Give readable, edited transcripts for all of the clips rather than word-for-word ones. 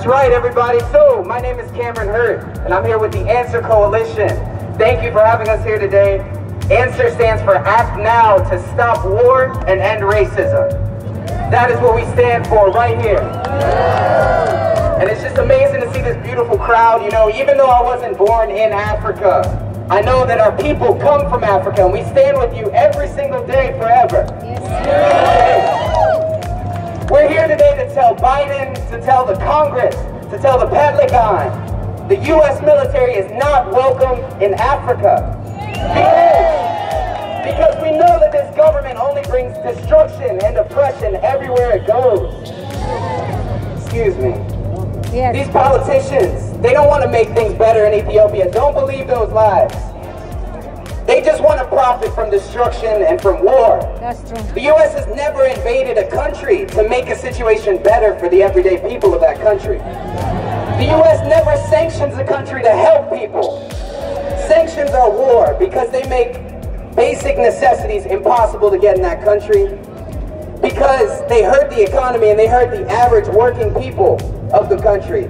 That's right, everybody. So, my name is Cameron Hurt, and I'm here with the Answer Coalition. Thank you for having us here today. Answer stands for Act Now to Stop War and End Racism. That is what we stand for right here. And it's just amazing to see this beautiful crowd. You know, even though I wasn't born in Africa, I know that our people come from Africa, and we stand with you every single day forever. We're here today to tell Biden, to tell the Congress, to tell the Pentagon, the U.S. military is not welcome in Africa. Because we know that this government only brings destruction and oppression everywhere it goes. Excuse me. Yes. These politicians, they don't want to make things better in Ethiopia. Don't believe those lies. They just want to profit from destruction and from war. That's true. The U.S. has never invaded a country to make a situation better for the everyday people of that country. The U.S. never sanctions a country to help people. Sanctions are war because they make basic necessities impossible to get in that country, because they hurt the economy and they hurt the average working people of the country.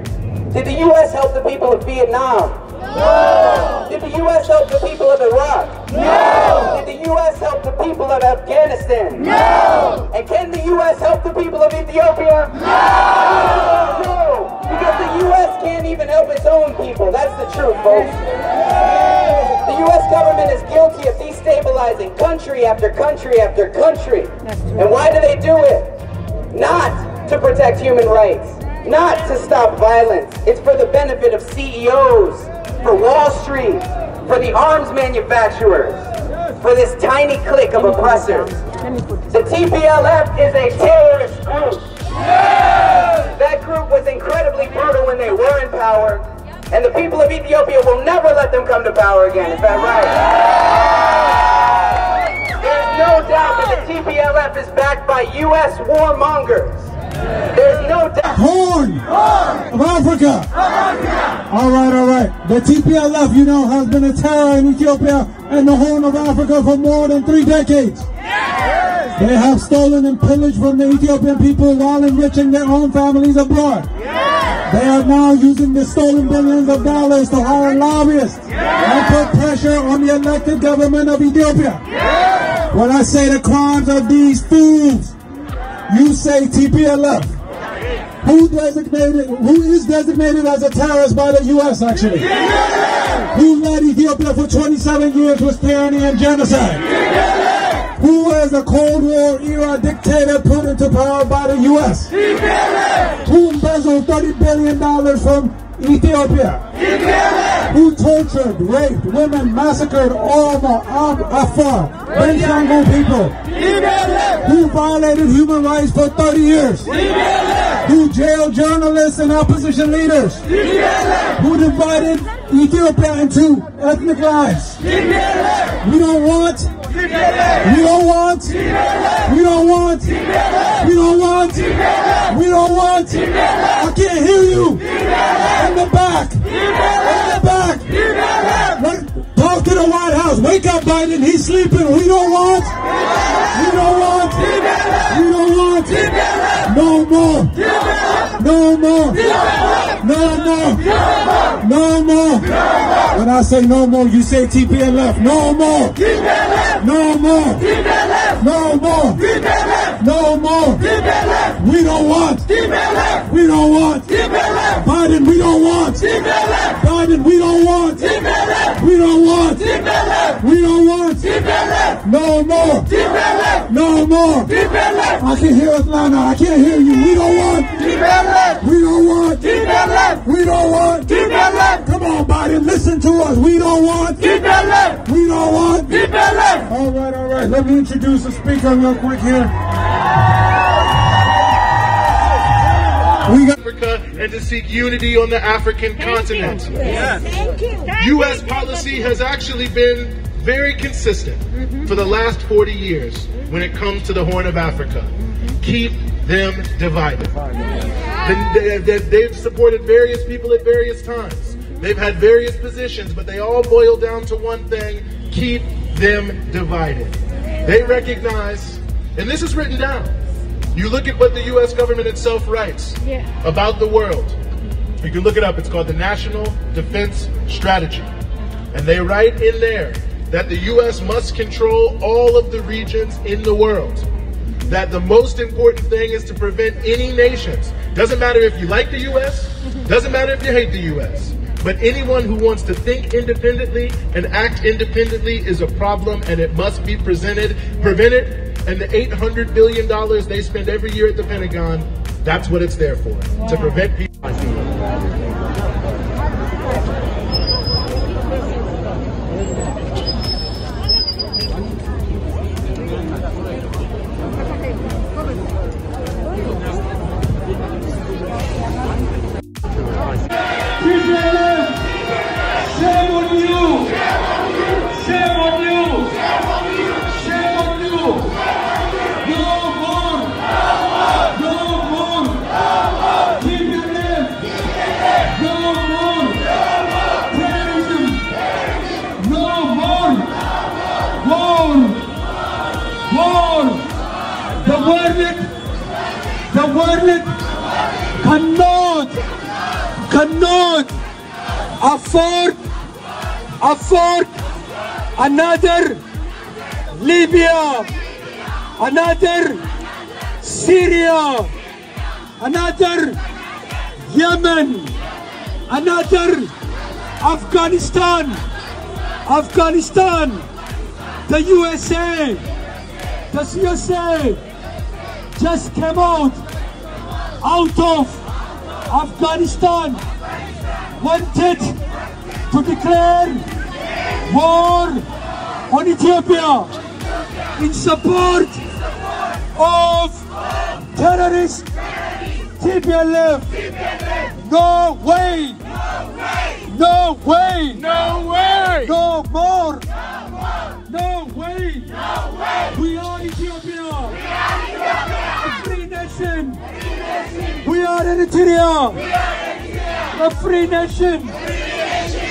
Did the U.S. help the people of Vietnam? No! Did the U.S. help the people of Iraq? No! Did the U.S. help the people of Afghanistan? No! And can the U.S. help the people of Ethiopia? No! No! Because the U.S. can't even help its own people. That's the truth, folks. The U.S. government is guilty of destabilizing country after country after country. And why do they do it? Not to protect human rights, not to stop violence. It's for the benefit of CEOs, for Wall Street, for the arms manufacturers, for this tiny clique of oppressors. The TPLF is a terrorist group. That group was incredibly brutal when they were in power, and the people of Ethiopia will never let them come to power again. Is that right? There's no doubt that the TPLF is backed by U.S. warmongers. There's no doubt. Horn of Africa. All right. The TPLF, you know, has been a terror in Ethiopia and the Horn of Africa for more than 3 decades. They have stolen and pillaged from the Ethiopian people while enriching their own families abroad. They are now using the stolen billions of dollars to hire lobbyists and put pressure on the elected government of Ethiopia. When I say the crimes of these fools, you say TPLF. Who is designated as a terrorist by the U.S. actually? Who led Ethiopia for 27 years with tyranny and genocide? Who was a Cold War era dictator put into power by the U.S.? Who embezzled $30 billion from Ethiopia? Who tortured, raped, women, massacred all the Afar, Bengal people? Who violated human rights for 30 years? Who jailed journalists and opposition leaders? Who divided Ethiopia into ethnic lines? We don't want. We don't want. We don't want. We don't want. We don't want. I can't hear you. In the back. In the back. Talk to the White House. Wake up, Biden. He's sleeping. We don't want. We don't want. We don't want. No more. No more. No more. No more. When I say no more, you say TPLF. No more. No more. No more. No more. We don't want. We don't want. Biden, we don't want. Biden, we don't want. We don't want. We don't want. No more. No more. I can hear Atlanta. I can't hear you. We don't want. We don't want. We don't want. Come on, Biden, listen to us. We don't want. We don't want. All right. Let me introduce the speaker real quick here. We got Africa and to seek unity on the African continent. U.S. policy has actually been very consistent for the last 40 years when it comes to the Horn of Africa. Keep them divided. They've supported various people at various times. They've had various positions, but they all boil down to one thing: keep them divided. They recognize, and this is written down, you look at what the U.S. government itself writes about the world. You can look it up. It's called the National Defense Strategy. And they write in there that the U.S. must control all of the regions in the world. That the most important thing is to prevent any nations. Doesn't matter if you like the U.S., doesn't matter if you hate the U.S., but anyone who wants to think independently and act independently is a problem, and it must be prevented. And the $800 billion they spend every year at the Pentagon, that's what it's there for, to prevent people. The world cannot afford another Libya, another Syria, another Yemen, another Afghanistan. The USA just came out of Afghanistan, wanted to declare war on Ethiopia in support of terrorist TPLF. No way! No way! No way! No more! No way! We are Ethiopia! A free nation! We are Eritrea! A free nation!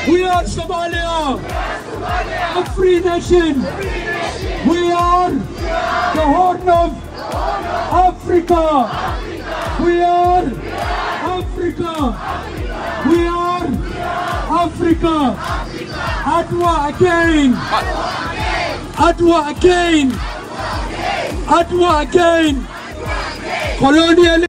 We are Somalia! A free nation! We are the Horn of Africa! We are Africa! We are Africa! Adwa again! Adwa again! Adwa again! Colonial.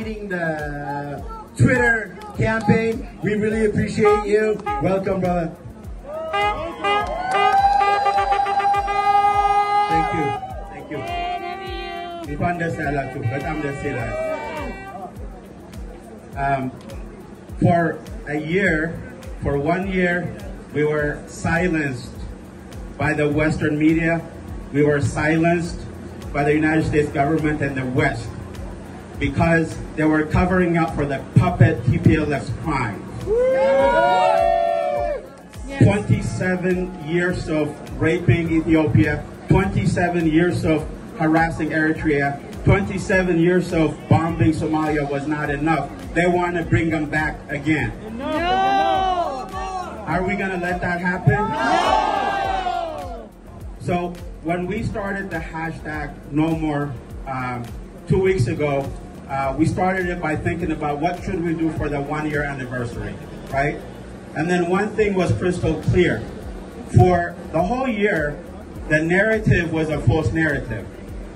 leading the Twitter campaign. We really appreciate you. Welcome, brother. Thank you. Thank you. For a year, for 1 year, we were silenced by the Western media. We were silenced by the United States government and the West because they were covering up for the puppet TPLF's crime. 27 years of raping Ethiopia, 27 years of harassing Eritrea, 27 years of bombing Somalia was not enough. They want to bring them back again. No! Are we going to let that happen? No! So when we started the hashtag NOMORE 2 weeks ago, we started it by thinking about what should we do for the 1-year anniversary, right? And then one thing was crystal clear. For the whole year, the narrative was a false narrative.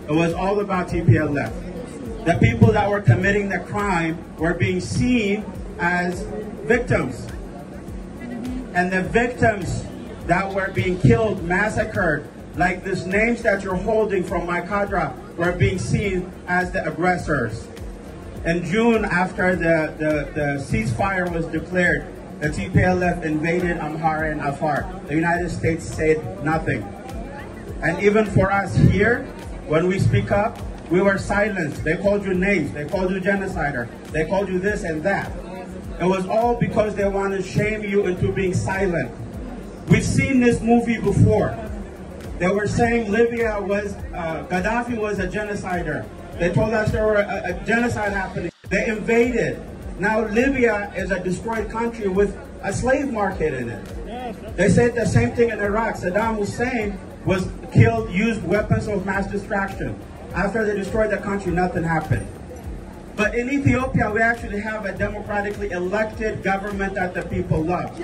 It was all about TPLF. The people that were committing the crime were being seen as victims. And the victims that were being killed, massacred, like these names that you're holding from my cadre, were being seen as the aggressors. In June, after the ceasefire was declared, the TPLF invaded Amhara and Afar. The United States said nothing. And even for us here, when we speak up, we were silenced. They called you names. They called you genocider. They called you this and that. It was all because they want to shame you into being silent. We've seen this movie before. They were saying Libya was, Gaddafi was a genocider. They told us there were a genocide happening. They invaded. Now Libya is a destroyed country with a slave market in it. They said the same thing in Iraq. Saddam Hussein was killed, used weapons of mass destruction. After they destroyed the country, nothing happened. But in Ethiopia, we actually have a democratically elected government that the people love.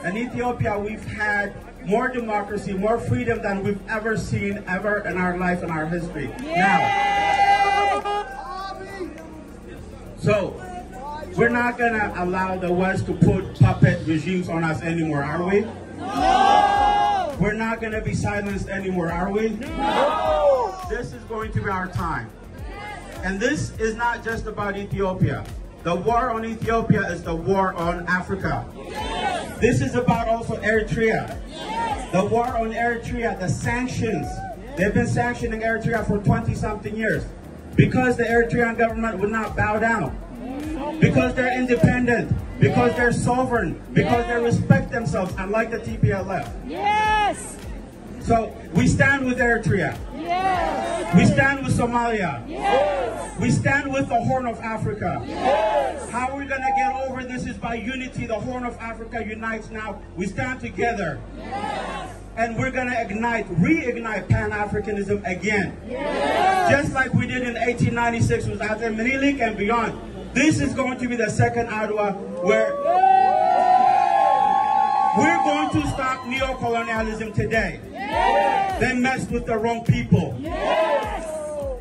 In Ethiopia, we've had more democracy, more freedom than we've ever seen ever in our life, in our history. Now, so we're not going to allow the West to put puppet regimes on us anymore, are we? No! We're not going to be silenced anymore, are we? No! This is going to be our time. And this is not just about Ethiopia. The war on Ethiopia is the war on Africa. Yes. This is about also Eritrea. Yes. The war on Eritrea, the sanctions. They've been sanctioning Eritrea for 20-something years because the Eritrean government would not bow down. Because they're independent, because they're sovereign, because they respect themselves, unlike the TPLF. Yes! So we stand with Eritrea. Yes! We stand with Somalia. Yes! We stand with the Horn of Africa. Yes! How we're going to get over this is by unity. The Horn of Africa unites now. We stand together. Yes! And we're going to reignite Pan-Africanism again. Yes! Just like we did in 1896 with Ate Menilik and beyond. This is going to be the second Adwa where we're going to stop neo-colonialism today. Yes! They messed with the wrong people. Yes!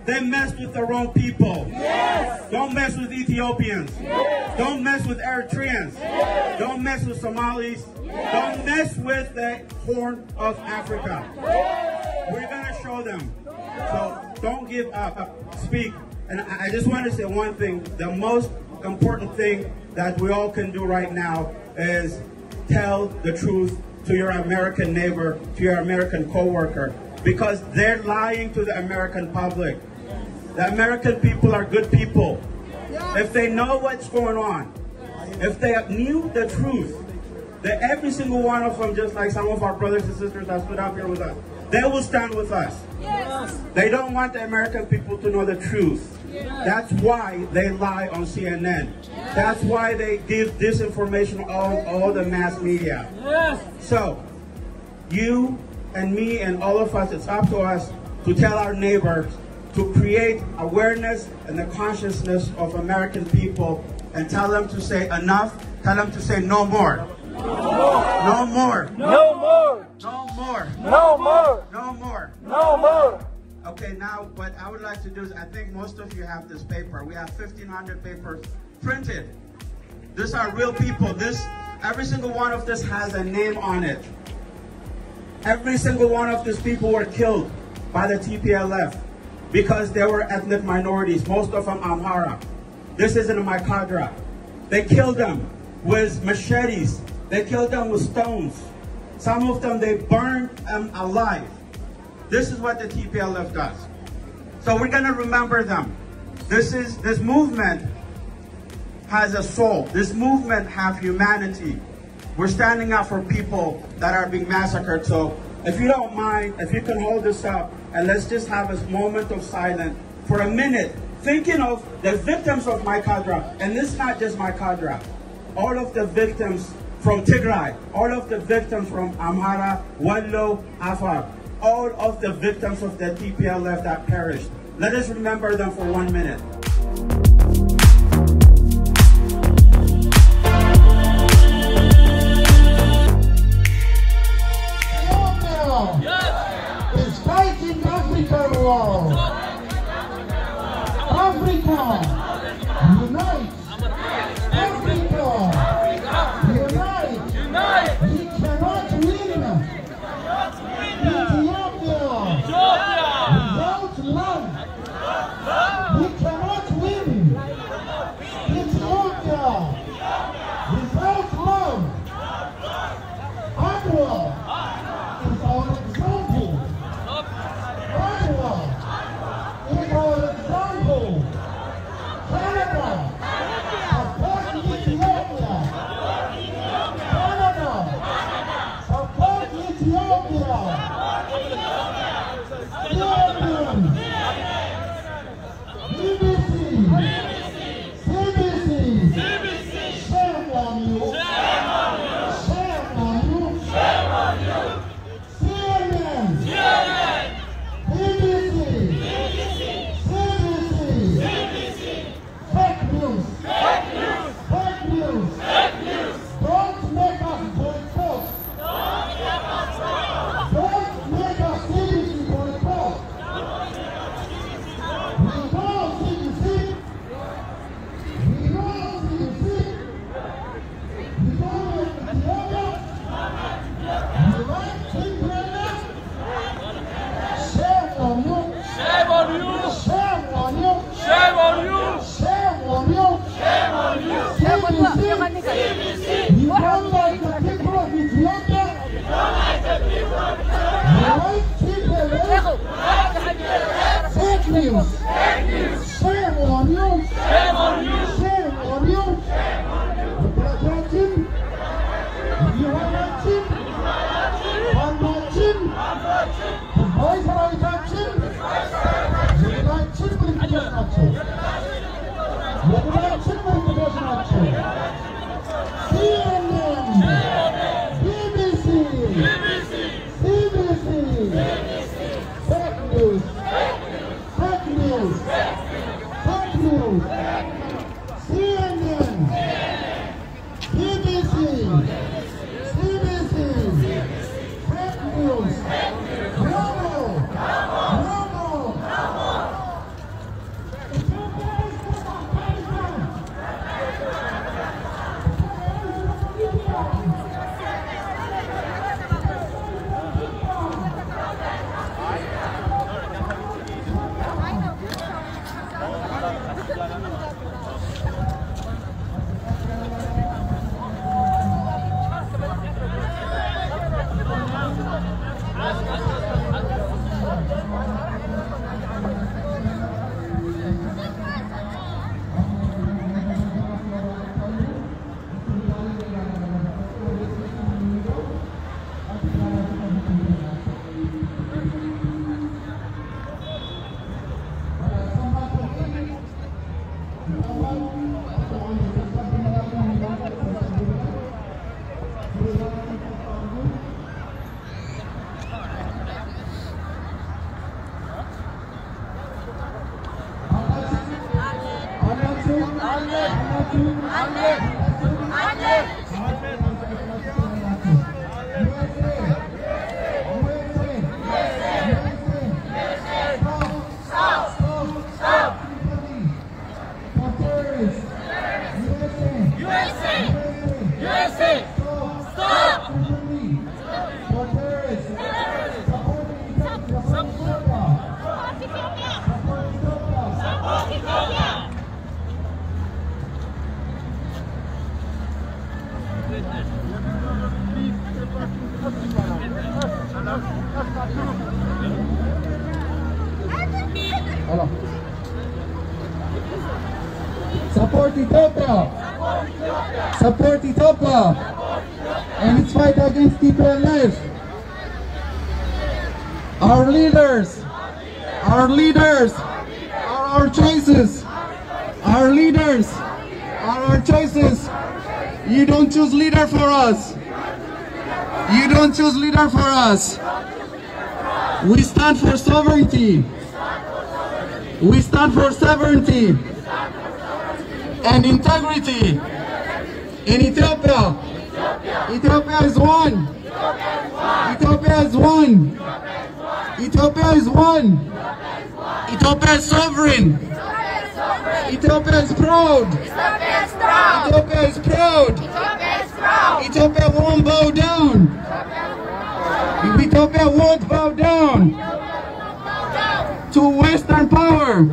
They messed with the wrong people. Yes! Don't mess with Ethiopians. Yes! Don't mess with Eritreans. Yes! Don't mess with Somalis. Yes! Don't mess with the Horn of Africa. Yes! We're going to show them. So don't give up. Speak. And I just want to say one thing. The most important thing that we all can do right now is tell the truth to your American neighbor, to your American coworker, because they're lying to the American public. The American people are good people. If they know what's going on, if they knew the truth, that every single one of them, just like some of our brothers and sisters that stood up here with us, they will stand with us. Yes! They don't want the American people to know the truth. That's why they lie on CNN. That's why they give disinformation on all the mass media. So, you and me and all of us, it's up to us to tell our neighbors to create awareness and the consciousness of American people and tell them to say enough, tell them to say no more. No more. No more! No more. No more! No more. No more! Okay, now what I would like to do is, I think most of you have this paper. We have 1,500 papers printed. These are real people. Every single one of this has a name on it. Every single one of these people were killed by the TPLF because they were ethnic minorities, most of them Amhara. This is in Maikadra. They killed them with machetes. They killed them with stones. Some of them, they burned them alive. This is what the TPLF does. So we're gonna remember them. This movement has a soul. This movement has humanity. We're standing up for people that are being massacred. So if you don't mind, if you can hold this up, and let's just have a moment of silence for a minute, thinking of the victims of Maikadra. And this is not just Maikadra. All of the victims from Tigray, all of the victims from Amhara, Wallo, Afar, all of the victims of the TPLF that perished. Let us remember them for 1 minute. Is fighting African war. Africa, unite. Africa, unite. We cannot win. Ethiopia, without love. We cannot win. Ethiopia, without love. Adwa is our example. Adwa is our example. Canada, support Ethiopia. Canada, support Ethiopia. CBC, shame on you. Shame on you. CNN, BBC, CBC, fake news. Don't make us boycott. Don't make us CBC boycott. We know CBC. We know CBC. We know Ethiopia. You like Tigray? Shame on you. Shame on you! Shame on you. Shame on you! Shame on you. Shame on you! CBC, you don't like the people of Ethiopia? You like Tigray? Fake news. Shame on you. Shame on you! Shame on you. You are watching. I'm watching. The boys are watching. You like children to get watching. You like children to get watching. CNN, BBC, CBC, fake news, CNN, BBC, CBC, fake news, no more. Support Ethiopia! Support Ethiopia! And its fight against TPLF! Our leaders are our choices! Our leaders are our choices! You don't choose leader for us! You don't choose leader for us! We stand for sovereignty! We stand for sovereignty and integrity in Ethiopia. Ethiopia is one. Ethiopia is one. Ethiopia is one. Ethiopia is sovereign. Ethiopia is proud. Ethiopia is proud. Ethiopia won't bow down. Ethiopia won't bow down to Western power.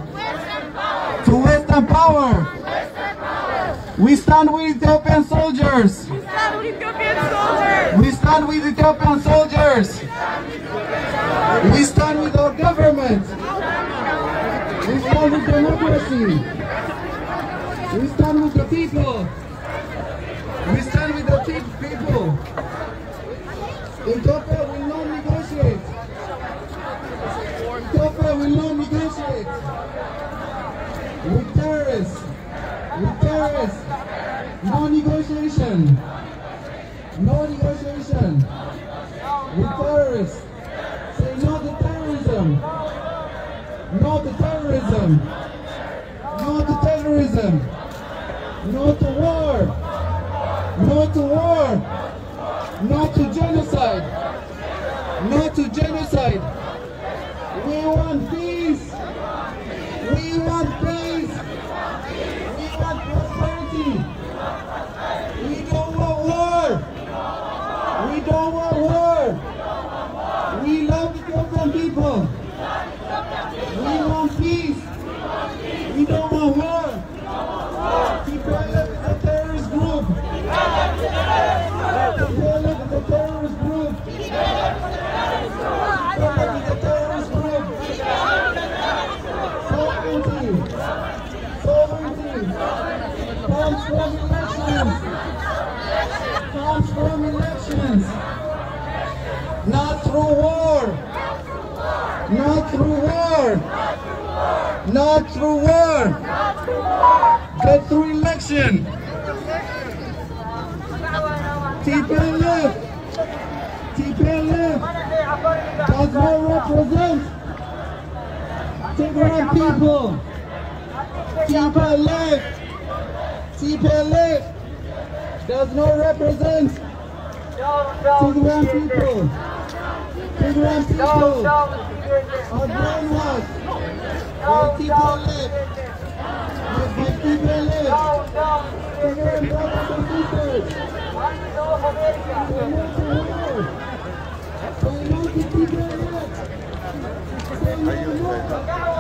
To Western power. We stand with Ethiopian soldiers. We stand with Ethiopian soldiers. We stand with Ethiopian soldiers. We stand with our government. We stand with democracy. We stand with the people. We stand with the people. Ethiopia will not negotiate. Ethiopia will not negotiate with terrorists. With terrorists. No negotiation. No negotiation with terrorists. Say no to terrorism. No to terrorism. No to terrorism. No to war. No to war. No to genocide. No to genocide. We want peace. We want peace. We want prosperity. We don't want war. We don't want war. We love Ethiopian people. We want peace. We don't want war. TPLF is a terrorist group. TPLF is a terrorist group. TPLF is a terrorist group. Sovereignty. Sovereignty comes from elections. Comes from elections. Not through war. Not through war. Not through war. But through election. TPLF does not represent Tigray people. TPLF does not represent Tigray people. Tigray people are brainwashed by TPLF. By TPLF. Tigray brothers and sisters. Say no to war. Say no to TPLF. Say no to war.